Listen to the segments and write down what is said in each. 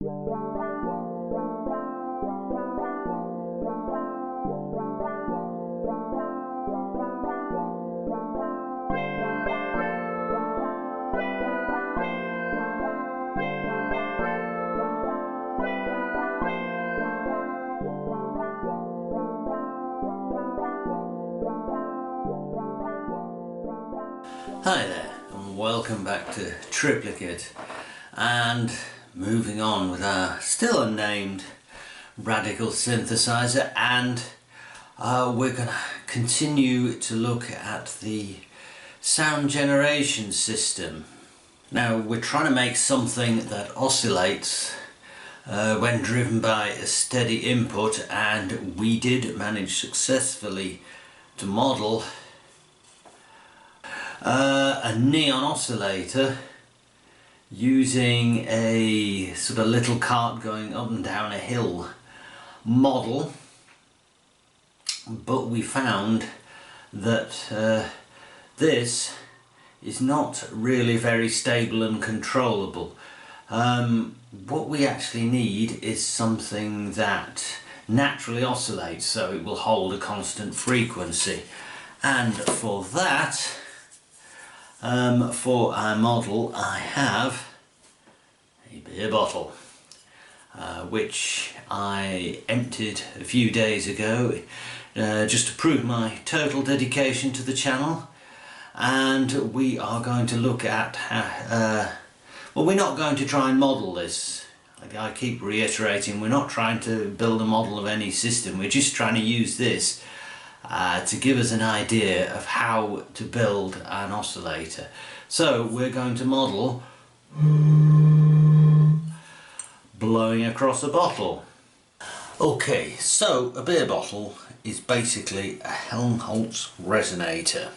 Hi there, and welcome back to Triplicate, and moving on with our still unnamed radical synthesizer, and we're going to continue to look at the sound generation system. Now we're trying to make something that oscillates when driven by a steady input, and we did manage successfully to model a neon oscillator using a sort of little cart going up and down a hill model, but we found that this is not really very stable and controllable. What we actually need is something that naturally oscillates, so it will hold a constant frequency, and for that, for our model, I have a beer bottle which I emptied a few days ago just to prove my total dedication to the channel. And we are going to look at how, well, we're not going to try and model this. I keep reiterating, we're not trying to build a model of any system, we're just trying to use this to give us an idea of how to build an oscillator. So we're going to model blowing across a bottle. Okay, so a beer bottle is basically a Helmholtz resonator,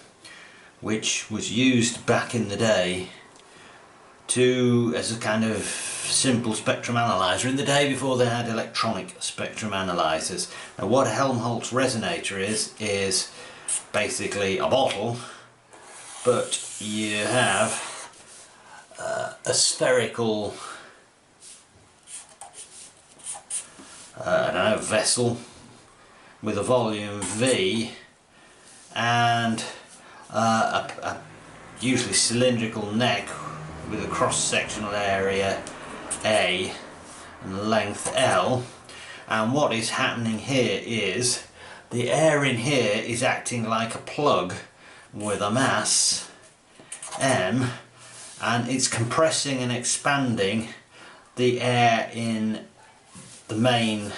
which was used back in the day as a kind of simple spectrum analyzer in the day before they had electronic spectrum analyzers. Now what a Helmholtz resonator is basically a bottle, but you have a spherical I don't know, vessel with a volume V and a usually cylindrical neck with a cross-sectional area A and length L, and what is happening here is the air in here is acting like a plug with a mass M, and it's compressing and expanding the air in the main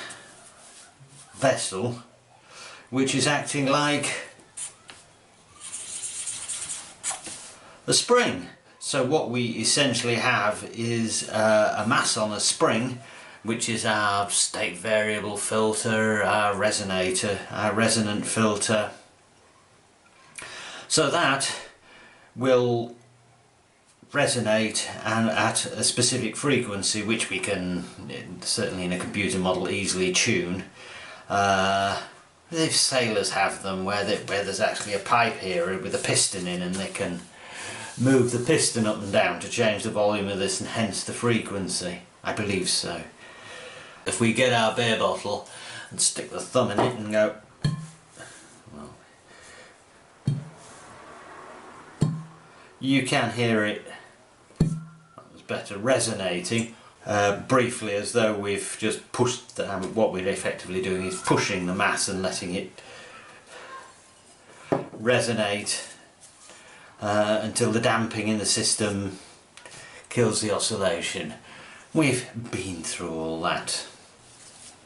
vessel, which is acting like a spring. So what we essentially have is a mass on a spring, which is our state variable filter, our resonator, our resonant filter. So that will resonate and at a specific frequency, which we can, certainly in a computer model, easily tune. If sailors have them, where there's actually a pipe here with a piston in, and they can move the piston up and down to change the volume of this and hence the frequency. I believe so. If we get our beer bottle and stick the thumb in it and go, well, you can hear it, that was better, resonating briefly, as though we've just pushed what we're effectively doing is pushing the mass and letting it resonate until the damping in the system kills the oscillation. We've been through all that.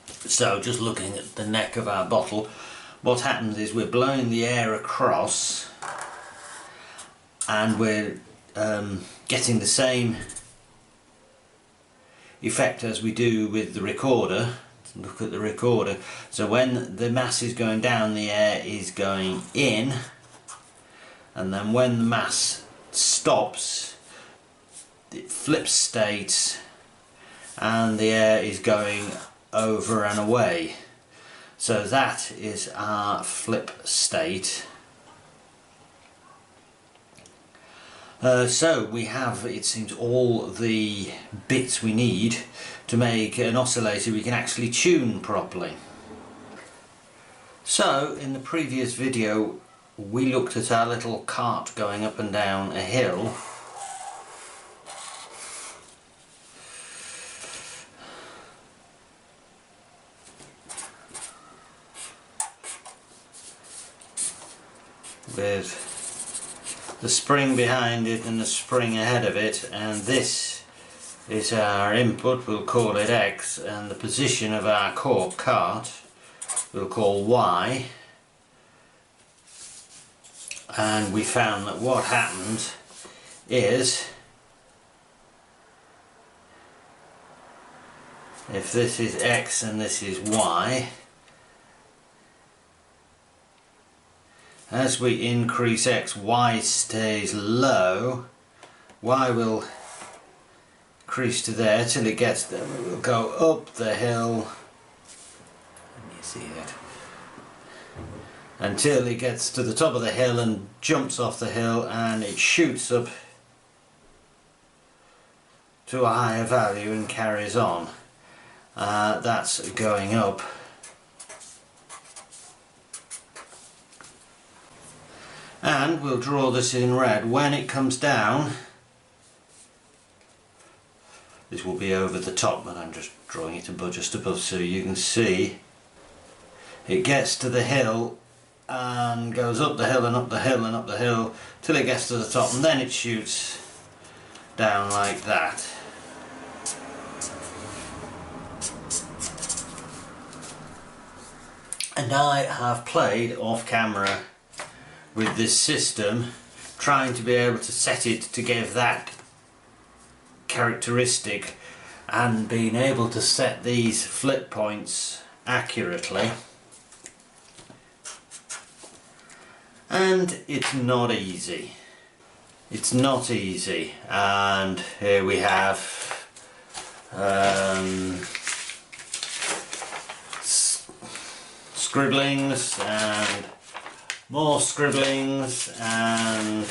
So just looking at the neck of our bottle, what happens is we're blowing the air across and we're getting the same effect as we do with the recorder. Look at the recorder. So when the mass is going down, the air is going in, and then when the mass stops, it flips states and the air is going over and away. So that is our flip state. So we have, it seems, all the bits we need to make an oscillator we can actually tune properly. So in the previous video we looked at our little cart going up and down a hill. With the spring behind it and the spring ahead of it, and this is our input, we'll call it X, and the position of our cart we'll call Y. And we found that what happened is, if this is X and this is Y, as we increase X, Y stays low. Y will increase to there till it gets there. We will go up the hill. Can you see that? Until it gets to the top of the hill and jumps off the hill, and it shoots up to a higher value and carries on. That's going up. And we'll draw this in red. When it comes down, this will be over the top, but I'm just drawing it just above so you can see. It gets to the hill and goes up the hill and up the hill and up the hill till it gets to the top, and then it shoots down like that. And I have played off camera with this system, trying to be able to set it to give that characteristic and being able to set these flip points accurately. And it's not easy. It's not easy. And here we have scribblings and more scribblings and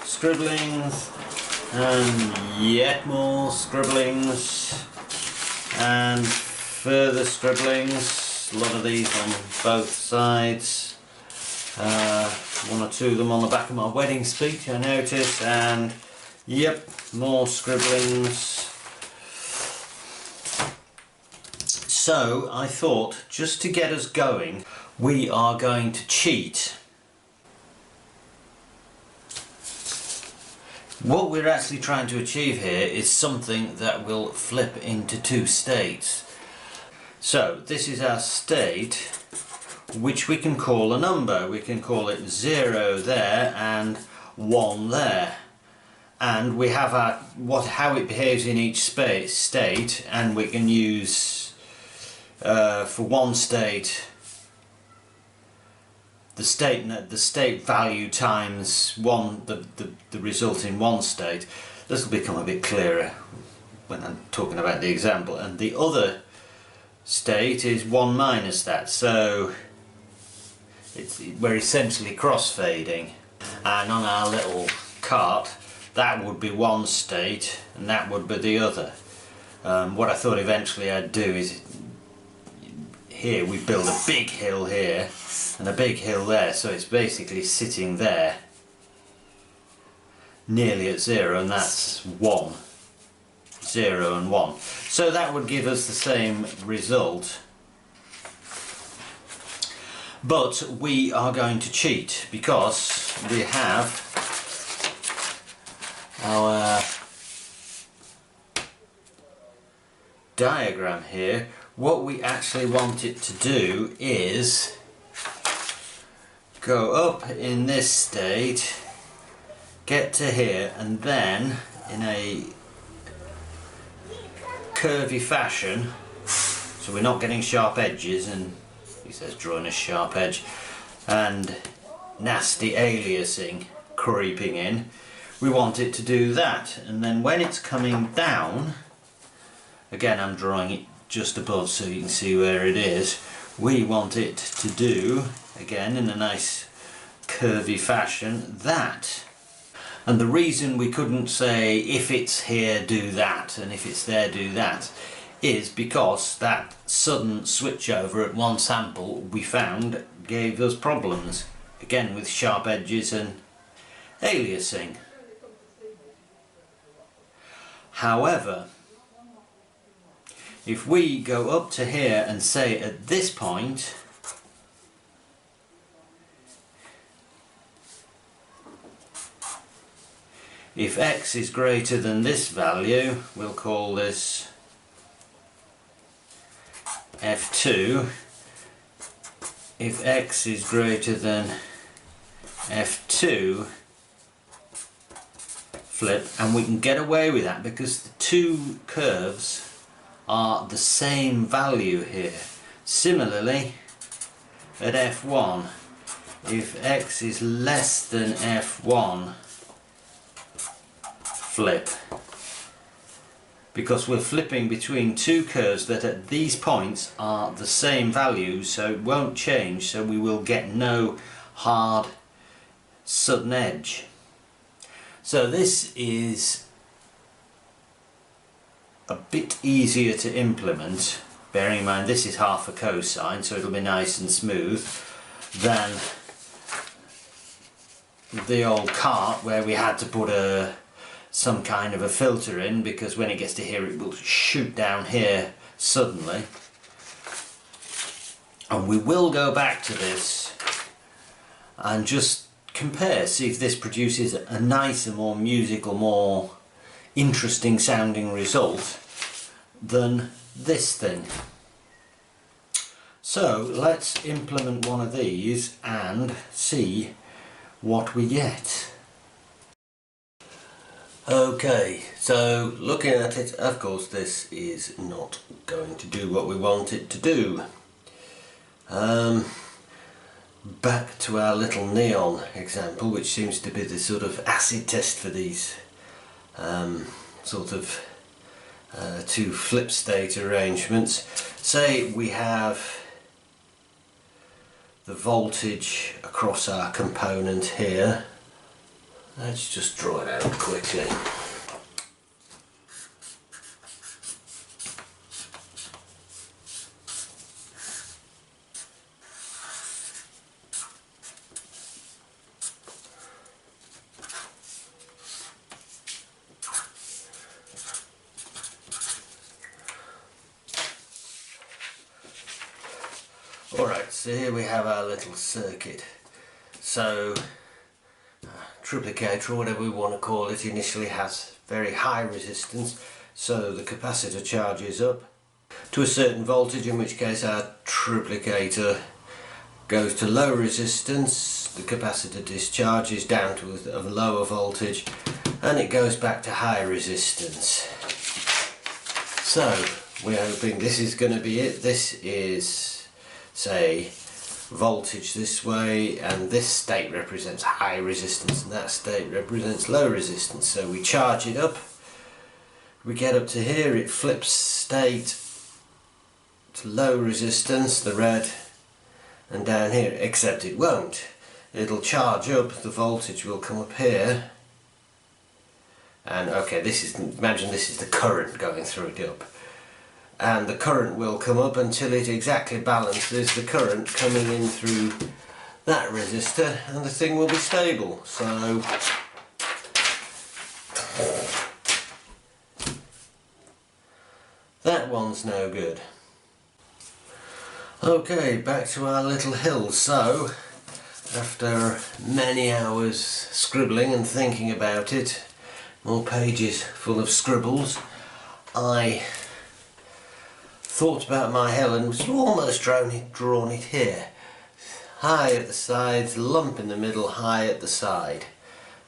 scribblings and yet more scribblings and further scribblings. A lot of these on both sides. One or two of them on the back of my wedding speech, I noticed, and yep, more scribblings. So I thought, just to get us going, we are going to cheat. What we're actually trying to achieve here is something that will flip into two states. So this is our state, which we can call a number. We can call it 0 there and 1 there. And we have our how it behaves in each state, and we can use for one state the state value times one, the result in one state. This will become a bit clearer when I'm talking about the example. And the other state is 1 minus that, so we're essentially crossfading. And on our little cart, that would be one state and that would be the other. What I thought eventually I'd do is, here we build a big hill here and a big hill there, so it's basically sitting there nearly at 0, and that's 1. 0 and 1. So that would give us the same result. But we are going to cheat because we have our diagram here. What we actually want it to do is go up in this state, get to here, and then in a curvy fashion, so we're not getting sharp edges, and he says drawing a sharp edge, and nasty aliasing creeping in. We want it to do that, and then when it's coming down, again I'm drawing it just above so you can see where it is, we want it to do, again in a nice curvy fashion that. And the reason we couldn't say if it's here do that and if it's there do that is because that sudden switch over at one sample we found gave us problems, again with sharp edges and aliasing. However, if we go up to here and say at this point if x is greater than this value, we'll call this f2. If x is greater than f2, flip, and we can get away with that because the two curves are the same value here. Similarly, at f1, if x is less than f1, flip, because we're flipping between two curves that at these points are the same values, so it won't change, so we will get no hard sudden edge. So this is a bit easier to implement, bearing in mind this is half a cosine, so it'll be nice and smooth, than the old cart where we had to put some kind of a filter in, because when it gets to here it will shoot down here suddenly. And we will go back to this and just compare, see if this produces a nicer, more musical, more interesting sounding result than this thing. So let's implement one of these and see what we get. Okay, so looking at it, of course this is not going to do what we want it to do. Back to our little neon example, which seems to be the sort of acid test for these sort of two flip state arrangements. Say we have the voltage across our component here. Let's just draw it out quickly. Alright, so here we have our little circuit. So triplicator, or whatever we want to call it, initially has very high resistance, so the capacitor charges up to a certain voltage, in which case our triplicator goes to low resistance, the capacitor discharges down to a lower voltage, and it goes back to high resistance. So we're hoping this is going to be it. This is, say, voltage this way, and this state represents high resistance and that state represents low resistance. So we charge it up, we get up to here, it flips state to low resistance, the red, and down here, except it won't. It'll charge up, the voltage will come up here, and okay, this is, imagine this is the current going through it up. And the current will come up until it exactly balances the current coming in through that resistor, and the thing will be stable. So that one's no good. Okay, back to our little hill. So after many hours scribbling and thinking about it, more pages full of scribbles, I thought about my hill and was almost drawn it here. High at the sides, lump in the middle, high at the side.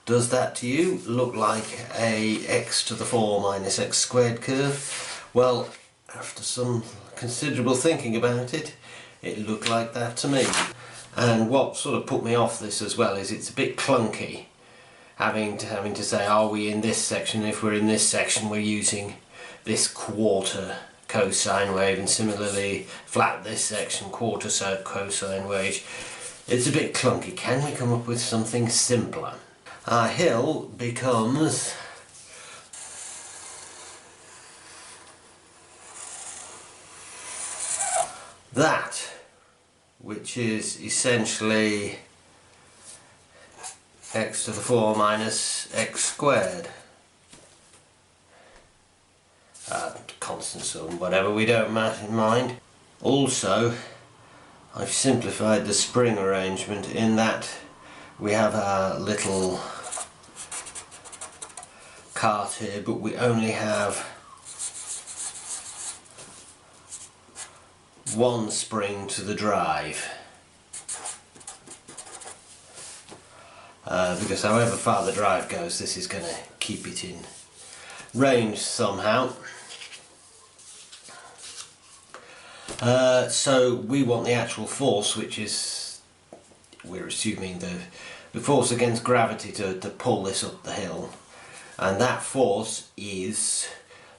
Does that to you look like a x to the 4 minus x squared curve? Well, after some considerable thinking about it, it looked like that to me. And what sort of put me off this as well is it's a bit clunky, having to say, are we in this section? If we're in this section, we're using this quarter cosine wave, and similarly flat this section, quarter cosine wave. it's a bit clunky. Can we come up with something simpler? Our hill becomes that, which is essentially x to the 4 minus x squared. Constant sum, whatever, we don't mind. Also, I've simplified the spring arrangement in that we have our little cart here, but we only have one spring to the drive. Because however far the drive goes, this is going to keep it in range somehow. So we want the actual force, which is, we're assuming the force against gravity to pull this up the hill, and that force is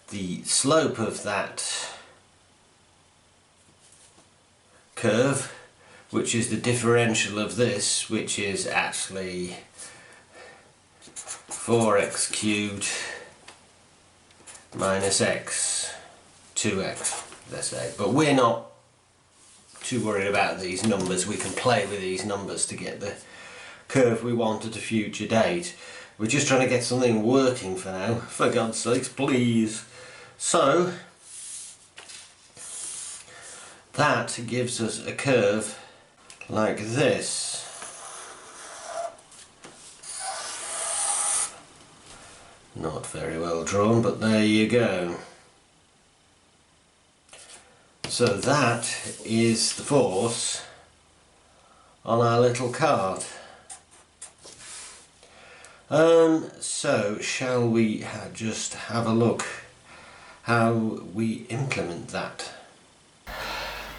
the slope of that curve, which is the differential of this, which is actually 4x cubed minus x, 2x, let's say. But we're not too worried about these numbers. We can play with these numbers to get the curve we want at a future date. We're just trying to get something working for now, for God's sakes, please. So that gives us a curve like this. Not very well drawn, but there you go. So that is the force on our little cart. So shall we just have a look how we implement that?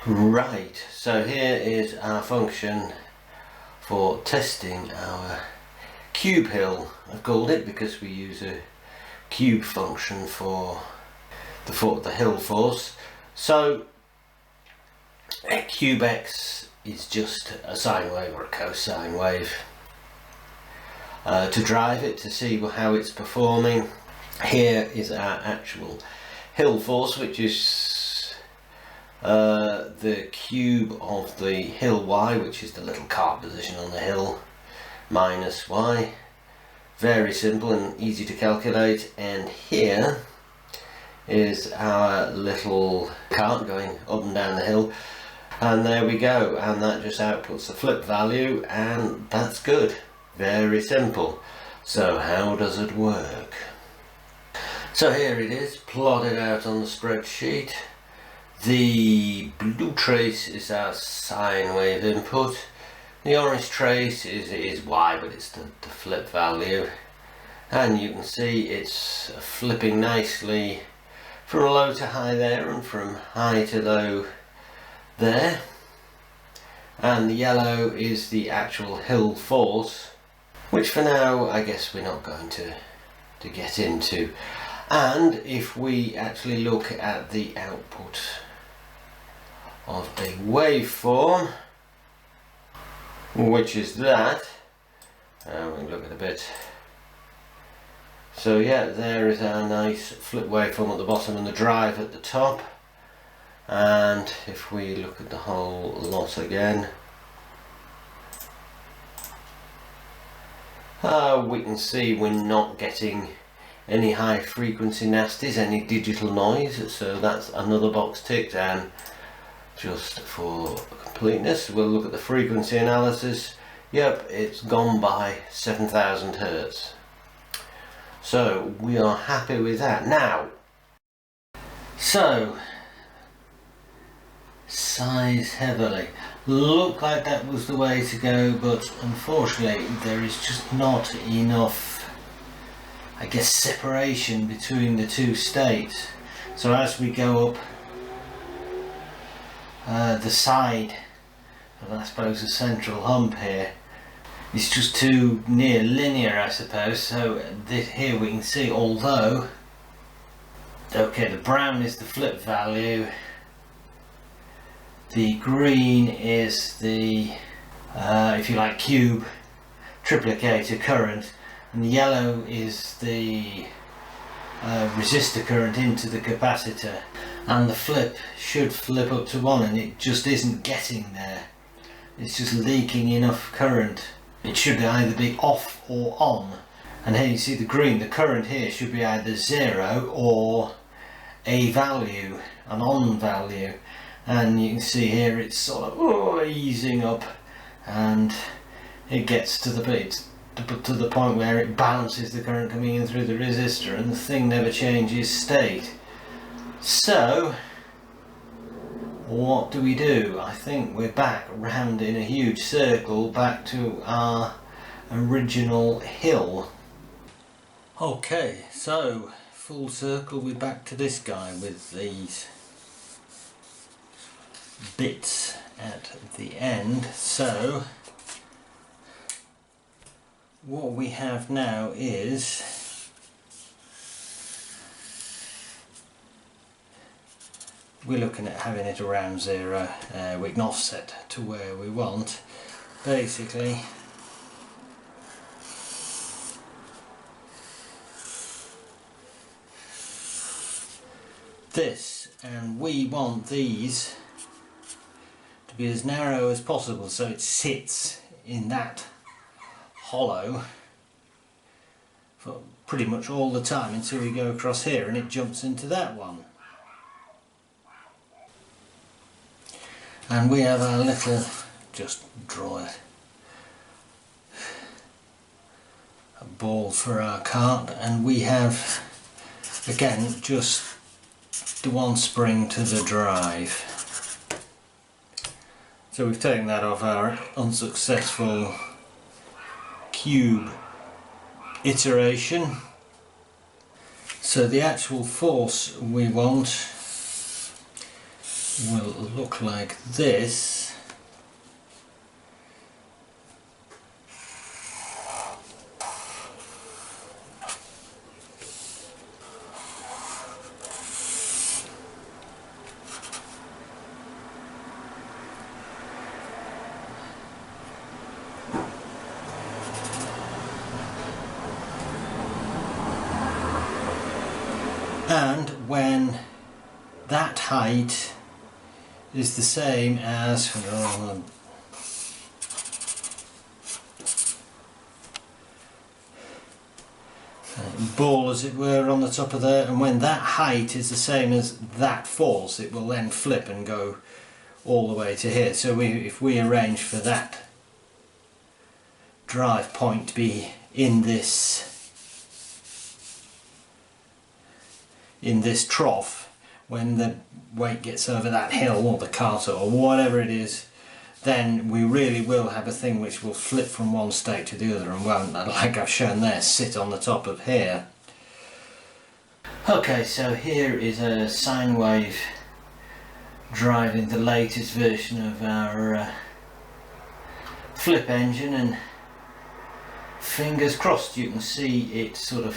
Right, so here is our function for testing our cube hill. I've called it because we use a cube function for the hill force. So cube x is just a sine wave or a cosine wave. To drive it, to see how it's performing, here is our actual hill force, which is the cube of the hill y, which is the little cart position on the hill, minus y. Very simple and easy to calculate. And here is our little cart going up and down the hill, and there we go, and that just outputs the flip value, and that's good. Very simple. So how does it work? So here it is, plotted out on the spreadsheet. The blue trace is our sine wave input. The orange trace is y, but it's the flip value. And you can see it's flipping nicely from low to high there, and from high to low there. And the yellow is the actual hill force, which for now I guess we're not going to get into. And if we actually look at the output of a waveform, which is that, we'll look at a bit. So yeah, there is our nice flip waveform at the bottom and the drive at the top. And if we look at the whole lot again, we can see we're not getting any high frequency nasties, any digital noise, so that's another box ticked. And just for completeness, we'll look at the frequency analysis. Yep, it's gone by 7,000 Hertz. So we are happy with that. Now, so size heavily. Looked like that was the way to go, but unfortunately there is just not enough, I guess, separation between the two states. So as we go up the side of, I suppose, the central hump here, it's just too near linear, I suppose. So here we can see, although, okay, the brown is the flip value, the green is the if you like, cube triplicator current, and the yellow is the resistor current into the capacitor, and the flip should flip up to 1, and it just isn't getting there. It's just leaking enough current. It should either be off or on, and here you see the green. The current here should be either 0 or a value, an on value, and you can see here it's sort of easing up, and it gets to the point where it balances the current coming in through the resistor, and the thing never changes state. So what do? I think we're back round in a huge circle back to our original hill. Okay, so full circle, we're back to this guy with these bits at the end. So what we have now is we're looking at having it around 0. We can offset to where we want. Basically, this, and we want these to be as narrow as possible so it sits in that hollow for pretty much all the time until we go across here and it jumps into that one. And we have our little, just draw it, a ball for our cart, and we have again just the one spring to the drive. So we've taken that off our unsuccessful cube iteration. So the actual force we want will look like this. And when that height is the same as ball, as it were, on the top of there, and when that height is the same as that force, it will then flip and go all the way to here. So if we arrange for that drive point to be in this trough, when the weight gets over that hill or the cart or whatever it is, then we really will have a thing which will flip from one state to the other and won't, like I've shown there, sit on the top of here. Okay, so here is a sine wave driving the latest version of our flip engine, and fingers crossed you can see it sort of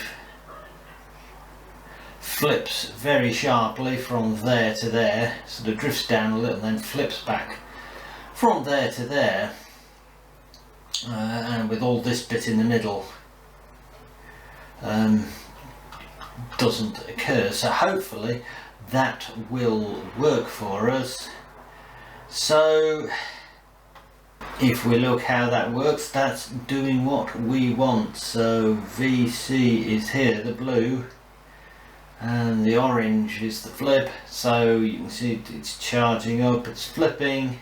flips very sharply from there to there, sort of drifts down a little and then flips back from there to there, and with all this bit in the middle doesn't occur. So hopefully that will work for us. So if we look how that works, that's doing what we want. So VC is here, the blue, and the orange is the flip. So you can see it's charging up, it's flipping,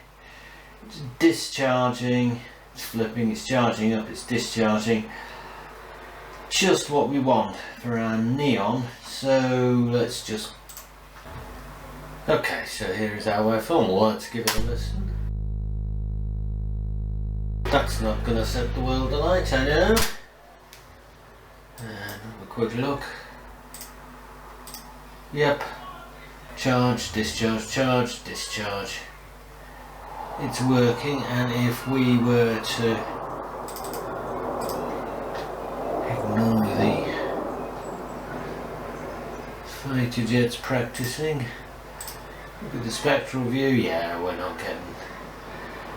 it's discharging, it's flipping, it's charging up, it's discharging. Just what we want for our neon. So let's just... Okay, so here is our waveform. Let's give it a listen. That's not going to set the world alight, I know. And have a quick look. Yep, charge, discharge, discharge. It's working, and if we were to ignore the fighter jets practicing, look at the spectral view. Yeah, we're not getting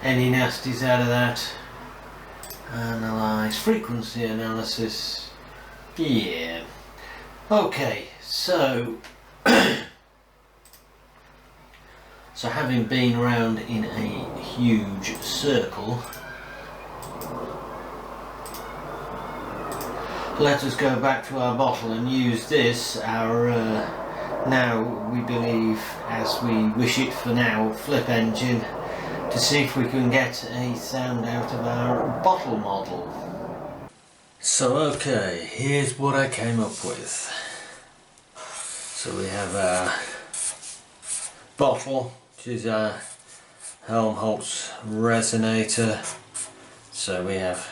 any nasties out of that. Analyze frequency analysis. Yeah. Okay, so so having been around in a huge circle, let us go back to our bottle and use this, our now we believe, as we wish it for now, flip engine, to see if we can get a sound out of our bottle model. So okay, here's what I came up with. So we have our bottle, which is our Helmholtz resonator. So we have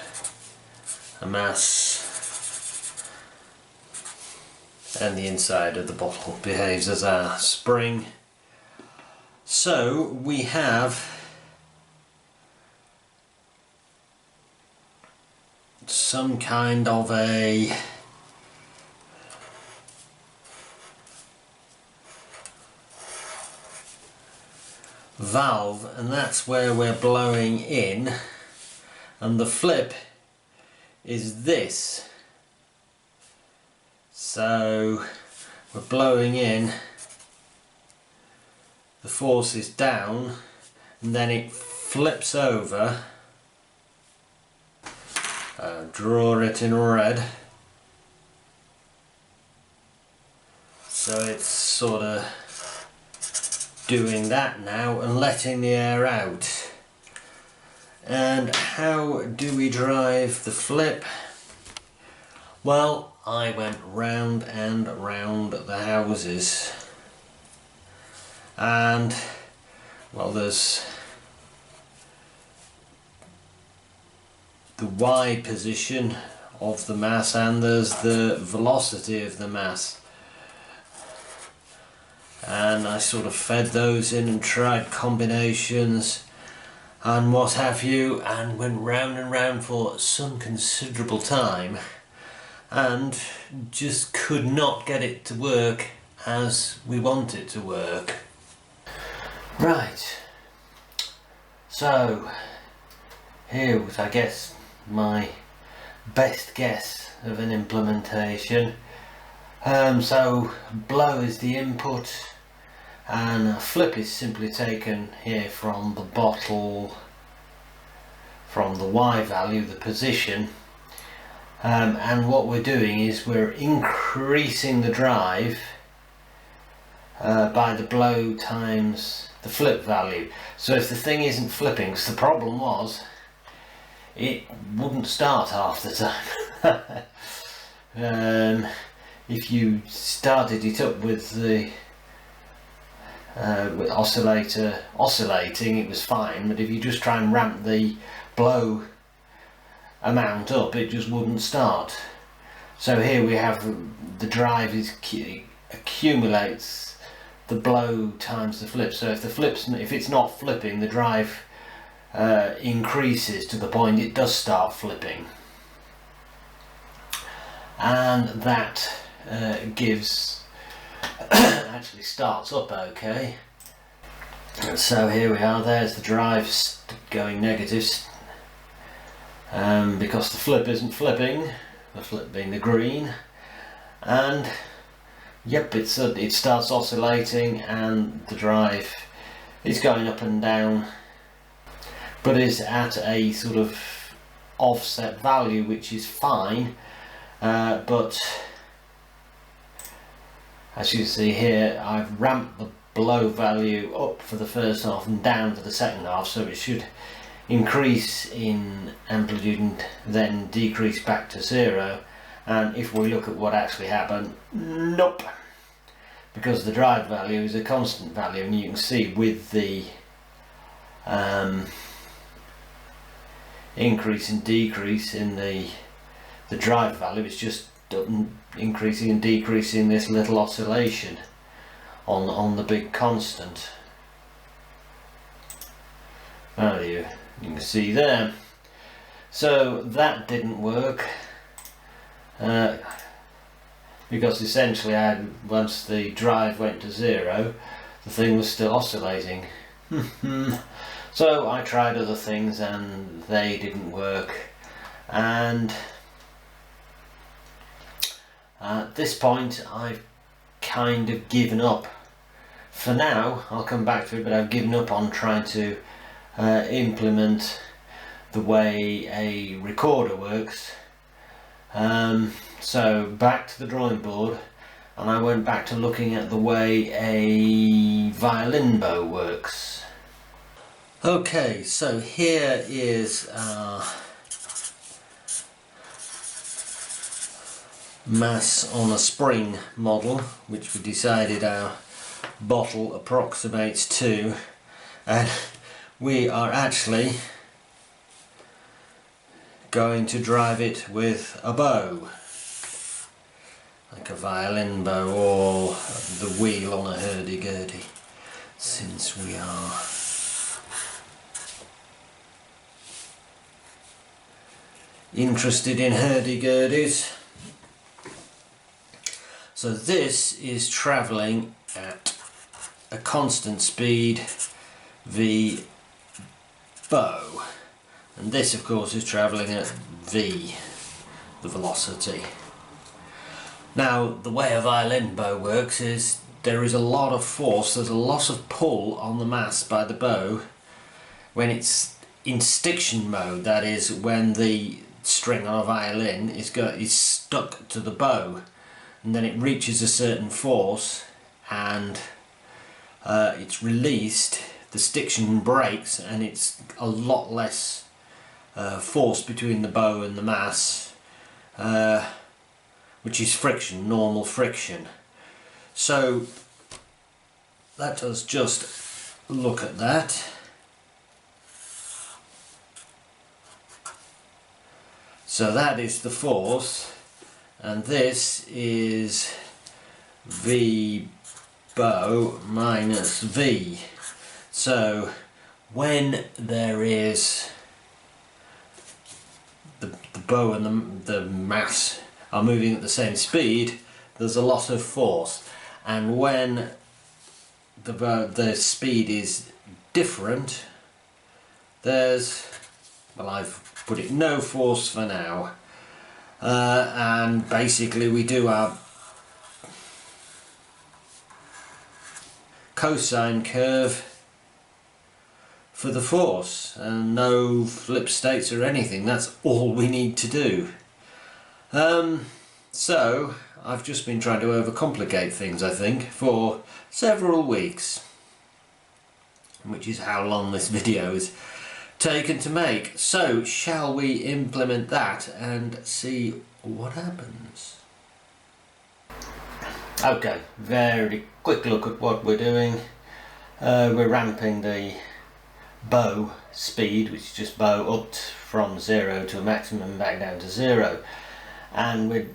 a mass, and the inside of the bottle behaves as our spring. So we have some kind of a valve, and that's where we're blowing in, and the flip is this. So we're blowing in, the force is down, and then it flips over. Draw it in red. So it's sort of doing that now and letting the air out. And how do we drive the flip? Well, I went round and round the houses, and well, there's the Y position of the mass and there's the velocity of the mass, and I sort of fed those in and tried combinations and what have you, and went round and round for some considerable time and just could not get it to work as we want it to work. Right, so here was, I guess, my best guess of an implementation. So blow is the input, and flip is simply taken here from the bottle, from the Y value, the position, and what we're doing is we're increasing the drive by the blow times the flip value. So if the thing isn't flipping, because the problem was it wouldn't start half the time. If you started it up with the oscillator oscillating, it was fine, but if you just try and ramp the blow amount up, it just wouldn't start. So here we have the drive accumulates the blow times the flip. So if it's not flipping, the drive increases to the point it does start flipping, and that gives actually starts up okay. So here we are, there's the drive going negative, because the flip isn't flipping, the flip being the green, and yep, it starts oscillating and the drive is going up and down, but is at a sort of offset value, which is fine, but as you can see here, I've ramped the blow value up for the first half and down for the second half, so it should increase in amplitude and then decrease back to zero. And if we look at what actually happened, nope, because the drive value is a constant value, and you can see with the increase and decrease in the drive value, it's just increasing and decreasing this little oscillation on the big constant value. You can see there. So that didn't work, because essentially once the drive went to zero, the thing was still oscillating. So I tried other things and they didn't work, and at this point I've kind of given up. For now, I'll come back to it, but I've given up on trying to implement the way a recorder works. So back to the drawing board, and I went back to looking at the way a violin bow works. Okay, so here is our mass on a spring model, which we decided our bottle approximates to, and we are actually going to drive it with a bow, like a violin bow or the wheel on a hurdy-gurdy, since we are interested in hurdy-gurdies. So this is travelling at a constant speed v bow, and this of course is travelling at v, the velocity. Now the way a violin bow works is there is a lot of force, there's a lot of pull on the mass by the bow when it's in stiction mode, that is when the string on a violin is stuck to the bow, and then it reaches a certain force and it's released, the stiction breaks, and it's a lot less force between the bow and the mass, which is friction, normal friction. So let us just look at that. So that is the force, and this is V bow minus V. So when there is the bow and the mass are moving at the same speed, there's a lot of force, and when the speed is different, there's, well, I've put it no force for now, and basically we do our cosine curve for the force, and no flip states or anything. That's all we need to do. So I've just been trying to overcomplicate things, I think, for several weeks, which is how long this video is taken to make. So shall we implement that and see what happens? Okay, very quick look at what we're doing. We're ramping the bow speed, which is just bow up from 0 to a maximum and back down to 0, and we're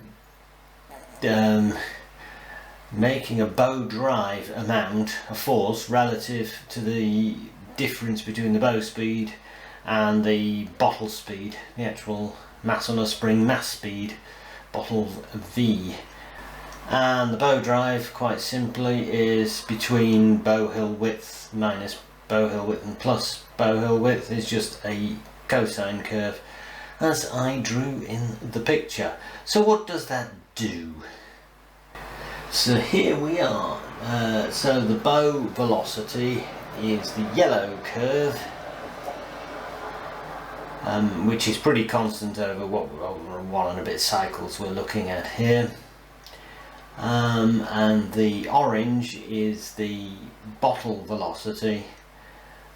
making a bow drive amount, a force relative to the difference between the bow speed and the bottle speed, the actual mass on a spring mass speed, bottle V. And the bow drive, quite simply, is between bow hill width minus bow hill width and plus bow hill width, is just a cosine curve as I drew in the picture. So what does that do? So here we are. So the bow velocity is the yellow curve, which is pretty constant over over 1 and a bit cycles we're looking at here. And the orange is the bottle velocity,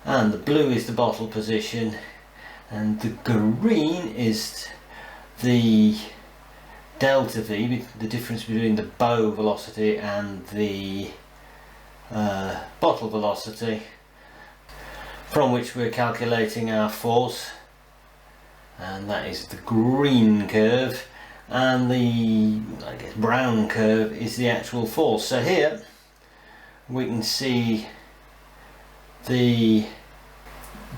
and the blue is the bottle position, and the green is the delta V, the difference between the bow velocity and the bottle velocity, from which we're calculating our force, and that is the green curve, and the, I guess, brown curve is the actual force. So here we can see the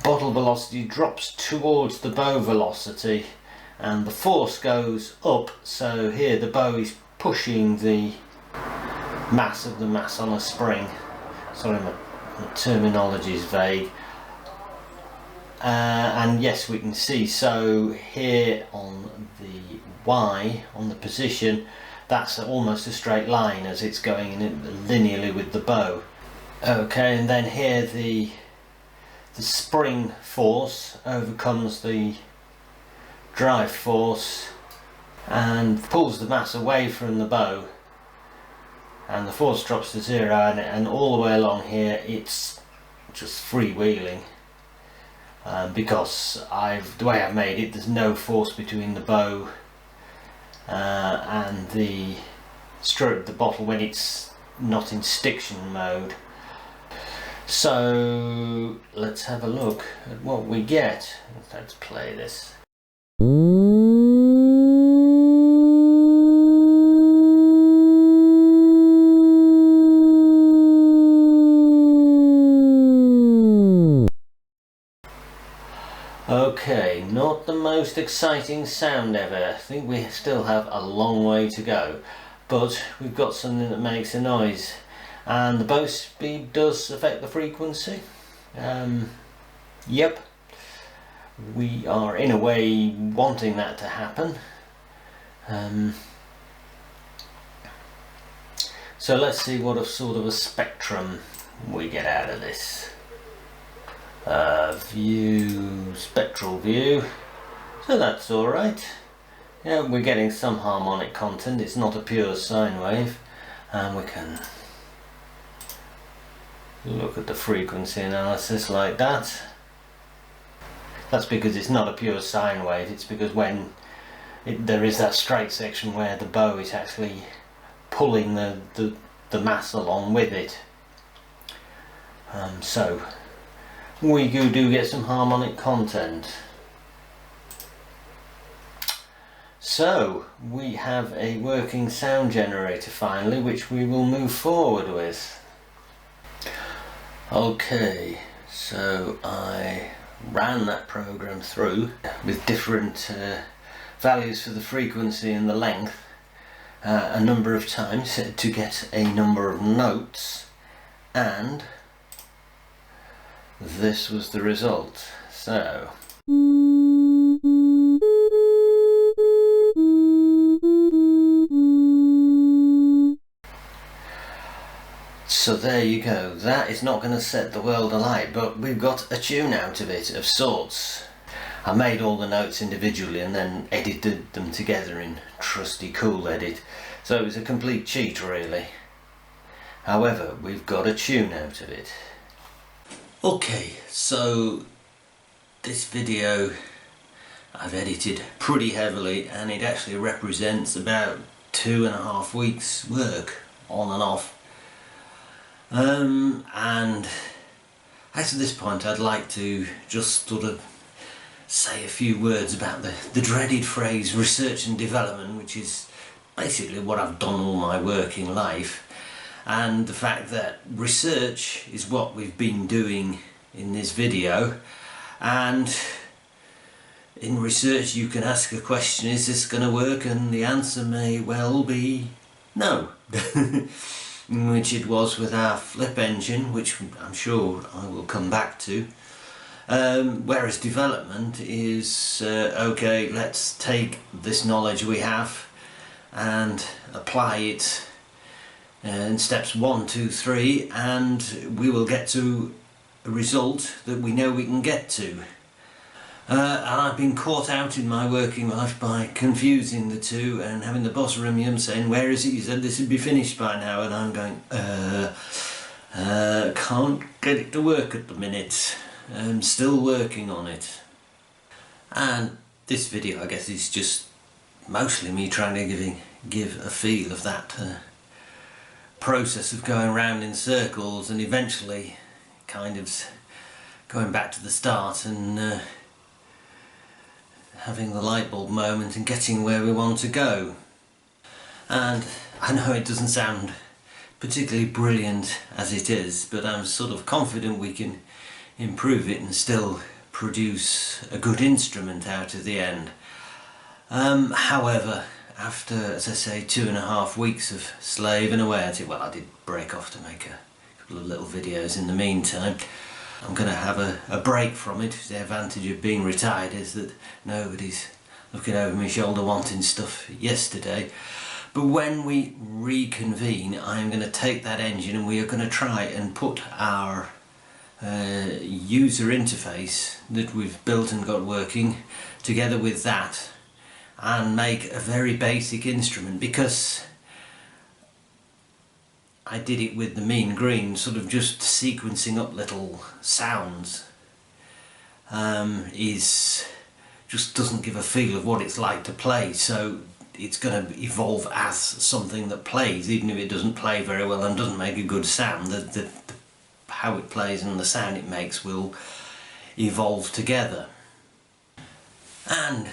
bottle velocity drops towards the bow velocity and the force goes up, so here the bow is pushing the mass of the mass on a spring. Sorry, my terminology is vague. and yes, we can see, so here on the Y, on the position, that's almost a straight line as it's going in linearly with the bow. Okay, and then here the spring force overcomes the drive force and pulls the mass away from the bow, and the force drops to zero, and all the way along here it's just freewheeling, because the way I've made it, there's no force between the bow and the stroke of the bottle when it's not in stiction mode. So let's have a look at what we get. Let's play this. Okay, not the most exciting sound ever. I think we still have a long way to go, but we've got something that makes a noise, and the bow speed does affect the frequency. Yep, we are in a way wanting that to happen. So let's see what a sort of a spectrum we get out of this. Spectral view, so that's alright. Yeah, we're getting some harmonic content, it's not a pure sine wave, and we can look at the frequency analysis like that. That's because it's not a pure sine wave, it's because when there is that straight section where the bow is actually pulling the mass along with it. So we do get some harmonic content. So we have a working sound generator finally, which we will move forward with. Okay, so I ran that program through with different values for the frequency and the length a number of times to get a number of notes, and this was the result. So there you go. That is not going to set the world alight, but we've got a tune out of it of sorts. I made all the notes individually and then edited them together in trusty Cool Edit, so it was a complete cheat really. However, we've got a tune out of it. Okay, so this video I've edited pretty heavily, and it actually represents about 2.5 weeks work on and off. And at this point I'd like to just sort of say a few words about the dreaded phrase research and development, which is basically what I've done all my working life, and the fact that research is what we've been doing in this video. And in research you can ask a question, is this going to work, and the answer may well be no. Which it was with our flip engine, which I'm sure I will come back to. Whereas development is okay, let's take this knowledge we have and apply it in steps 1, 2, 3, and we will get to a result that we know we can get to. And I've been caught out in my working life by confusing the two and having the boss ring me up saying, where is it? You said this would be finished by now, and I'm going, can't get it to work at the minute. I'm still working on it. And this video, I guess, is just mostly me trying to give a feel of that process of going round in circles and eventually kind of going back to the start and having the light bulb moment and getting where we want to go. And I know it doesn't sound particularly brilliant as it is, but I'm sort of confident we can improve it and still produce a good instrument out of the end. However, after, as I say, 2.5 weeks of slaving away at it, well, I did break off to make a couple of little videos in the meantime, I'm going to have a break from it. The advantage of being retired is that nobody's looking over my shoulder wanting stuff yesterday. But when we reconvene, I'm going to take that engine and we are going to try and put our user interface that we've built and got working together with that and make a very basic instrument, because I did it with the mean green, sort of just sequencing up little sounds, just doesn't give a feel of what it's like to play. So it's going to evolve as something that plays, even if it doesn't play very well and doesn't make a good sound. How it plays and the sound it makes will evolve together. And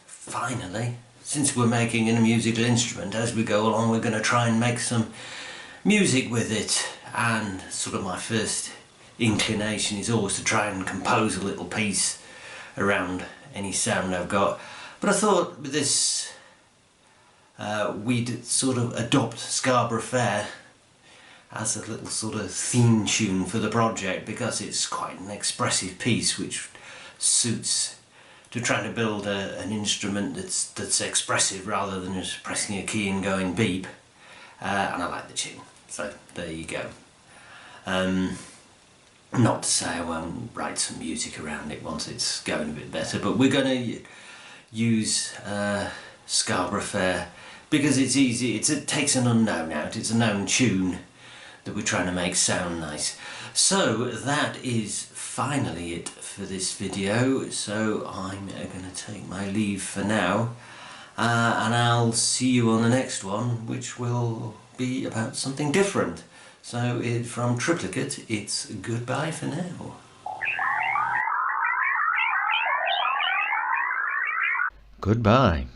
finally, since we're making a musical instrument, as we go along we're going to try and make some music with it, and sort of my first inclination is always to try and compose a little piece around any sound I've got. But I thought with this we'd sort of adopt Scarborough Fair as a little sort of theme tune for the project, because it's quite an expressive piece which suits to trying to build an instrument that's expressive rather than just pressing a key and going beep. And I like the tune, so there you go. Not to say I won't write some music around it once it's going a bit better, but we're going to use Scarborough Fair because it's easy. It takes an unknown out. It's a known tune that we're trying to make sound nice. So that is finally it for this video. So I'm going to take my leave for now, and I'll see you on the next one, which will be about something different. So from Triplicate, it's goodbye for now. Goodbye.